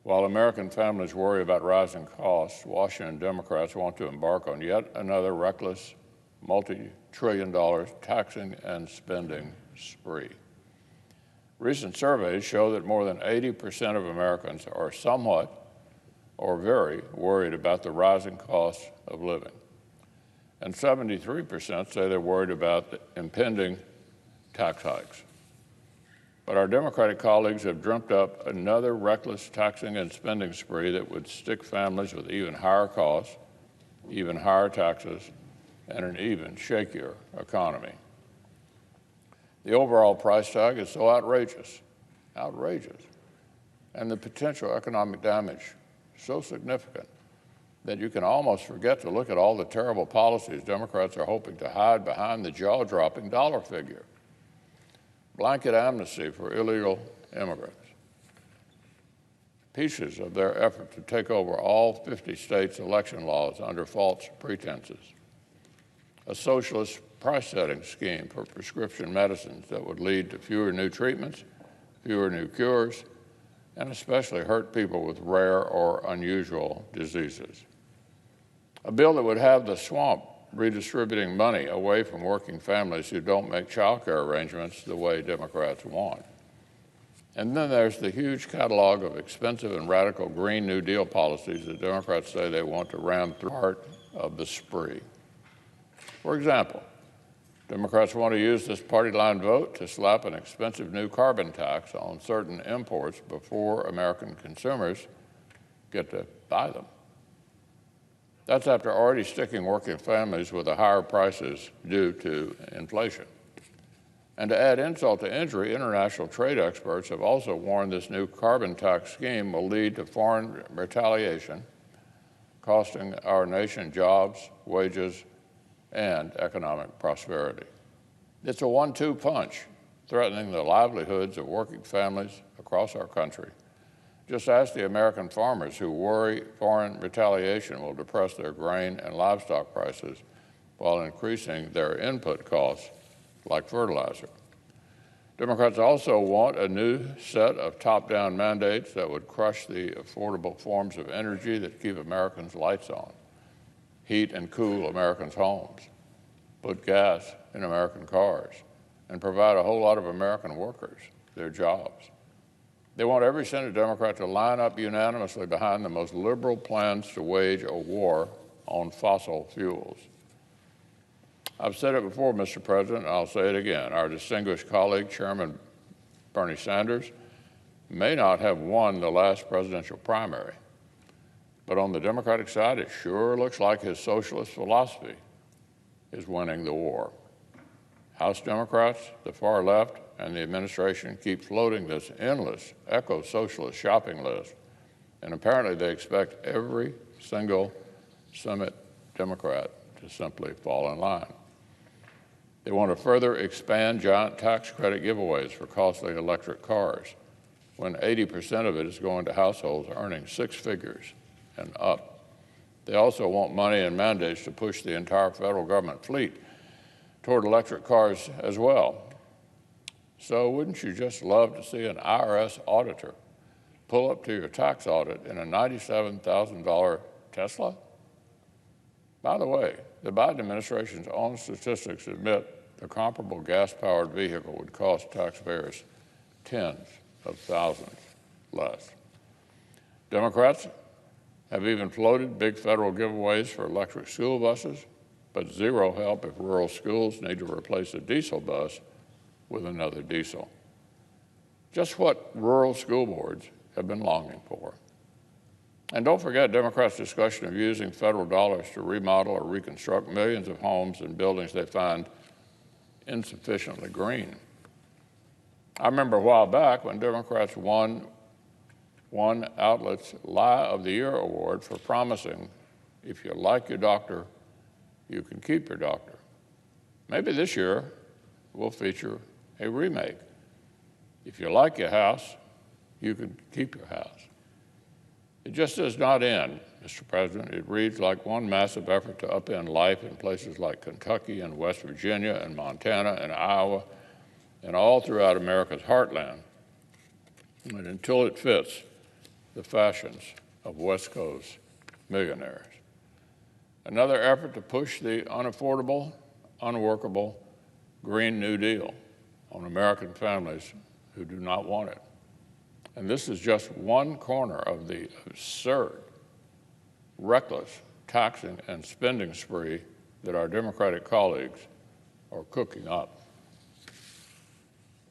While American families worry about rising costs, Washington Democrats want to embark on yet another reckless, multi-trillion-dollar taxing and spending spree. Recent surveys show that more than 80% of Americans are somewhat or very worried about the rising cost of living. And 73% say they're worried about the impending tax hikes. But our Democratic colleagues have dreamt up another reckless taxing and spending spree that would stick families with even higher costs, even higher taxes, and an even shakier economy. The overall price tag is so outrageous, and the potential economic damage so significant that you can almost forget to look at all the terrible policies Democrats are hoping to hide behind the jaw-dropping dollar figure. Blanket amnesty for illegal immigrants, pieces of their effort to take over all 50 states' election laws under false pretenses, a socialist price-setting scheme for prescription medicines that would lead to fewer new treatments, fewer new cures, and especially hurt people with rare or unusual diseases. A bill that would have the swamp redistributing money away from working families who don't make child care arrangements the way Democrats want. And then there's the huge catalog of expensive and radical Green New Deal policies that Democrats say they want to ram through part of the spree. For example, Democrats want to use this party line vote to slap an expensive new carbon tax on certain imports before American consumers get to buy them. That's after already sticking working families with the higher prices due to inflation. And to add insult to injury, international trade experts have also warned this new carbon tax scheme will lead to foreign retaliation, costing our nation jobs, wages, and economic prosperity. It's a 1-2 punch, threatening the livelihoods of working families across our country. Just ask the American farmers who worry foreign retaliation will depress their grain and livestock prices while increasing their input costs like fertilizer. Democrats also want a new set of top-down mandates that would crush the affordable forms of energy that keep Americans' lights on, heat and cool Americans' homes, put gas in American cars, and provide a whole lot of American workers their jobs. They want every Senate Democrat to line up unanimously behind the most liberal plans to wage a war on fossil fuels. I've said it before, Mr. President, and I'll say it again. Our distinguished colleague, Chairman Bernie Sanders, may not have won the last presidential primary, but on the Democratic side, it sure looks like his socialist philosophy is winning the war. House Democrats, the far left, and the administration keep floating this endless eco-socialist shopping list, and apparently they expect every single Senate Democrat to simply fall in line. They want to further expand giant tax credit giveaways for costly electric cars, when 80% of it is going to households earning 6 figures and up. They also want money and mandates to push the entire federal government fleet toward electric cars as well. So wouldn't you just love to see an IRS auditor pull up to your tax audit in a $97,000 Tesla? By the way, the Biden administration's own statistics admit the comparable gas-powered vehicle would cost taxpayers tens of thousands less. Democrats have even floated big federal giveaways for electric school buses, but zero help if rural schools need to replace a diesel bus with another diesel. Just what rural school boards have been longing for. And don't forget Democrats' discussion of using federal dollars to remodel or reconstruct millions of homes and buildings they find insufficiently green. I remember a while back when Democrats won one outlet's Lie of the Year award for promising, if you like your doctor, you can keep your doctor. Maybe this year we'll feature a remake. If you like your house, you can keep your house. It just does not end, Mr. President. It reads like one massive effort to upend life in places like Kentucky and West Virginia and Montana and Iowa and all throughout America's heartland. And until it fits the fashions of West Coast millionaires. Another effort to push the unaffordable, unworkable Green New Deal on American families who do not want it. And this is just one corner of the absurd, reckless taxing and spending spree that our Democratic colleagues are cooking up.